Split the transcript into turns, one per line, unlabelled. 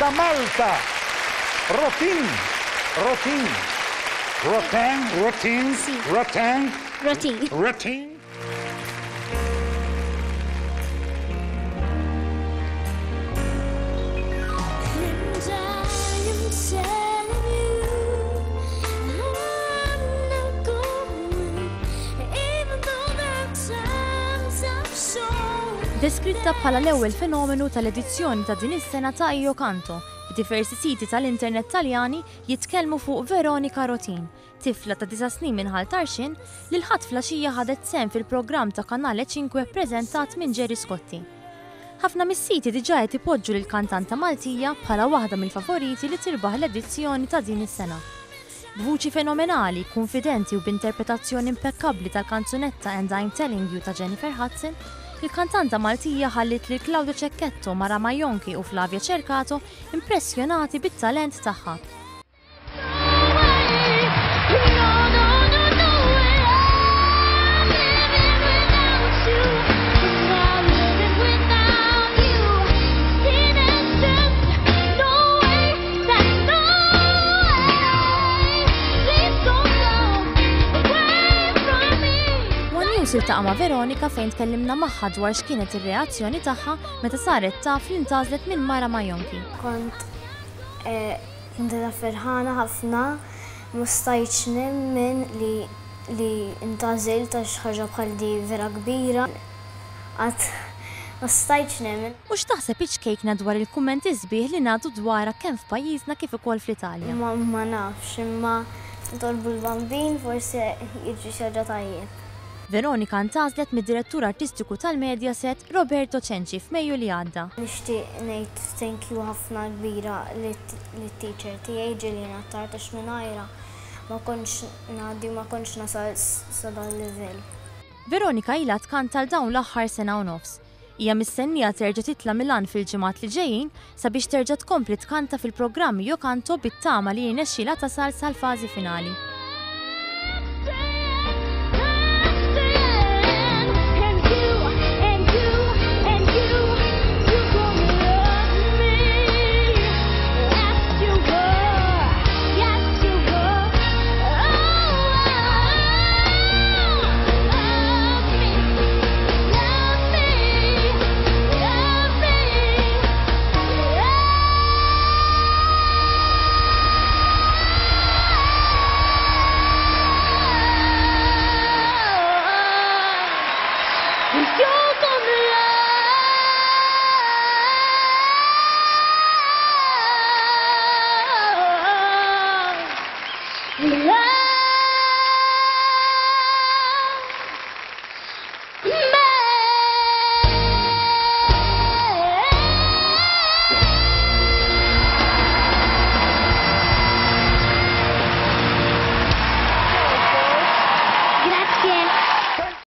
da Malta, Rotin.
Deskritta bħala l-ewwel fenomenu tal-edizzjoni ta' din is-sena ta' Io Canto, diversi siti tal-internet Taljani jitkellmu fuq Veronika Rotin, tifla ta' 9 snin minħal Tarxin li l-ħadd flaxija ħadet sehem fil-programm ta' Kanale 5 ppreżentat minn Gerry Scotti. Ħafna mis-siti diġà qed ipoġġu lill-kantanta Maltija bħala waħda mill-favoriti li tirbaħ l-edizzjoni ta' din is-sena. B'vuċi fenomenali, konfidenti u b'interpretazzjoni impeccabbli tal-kanzunetta And I'm Telling You ta' Jennifer Hudson, il-kantanta Maltija ħallit li Claudio Cecchetto, Mara Majonchi u Flavia Cercato impressjonati bit-talent tagħha. Siltaqa' ma' Veronika fejn tkellimna magħha dwar x'kienet ir-reazzjoni tagħha meta saret taf li ntażlet minn Mara Majonchi.
Kont ferħana ħafna, ma stajtx nemmen li ntażilt għax ħaġa bħal di vera kbira. Qatt ma stajtx nemmen.
U x'taħseb iċkejkna dwar il-kummenti sbieħ li ngħadu dwarha kemm f'pajjiżna kif ukoll fl-Italja?
Ma nafx, imma ntolbu l-bambin forsi jiġri xi ħaġa tajjeb.
Veronika ntażlet mid-direttur artistiku tal-Mediaset Roberto Cenci f'Mejju li għadda.
Nixtieq ngħid thank you ħafna kbira lit-teacher tiegħi Ġilina Tartax mingħajrha ma kontx ngħaddi ma kontx nasal sa dan livell.
Veronika ilha tkanta l dawn l-aħħar sena u nofs. Hija mistennija terġa' titla' Milan fil-ġimgħat li ġejjin sabiex terġa' tkompli tkanta fil-programm Io Canto bit-tama li jirnexxielha tasal sal-fażi finali.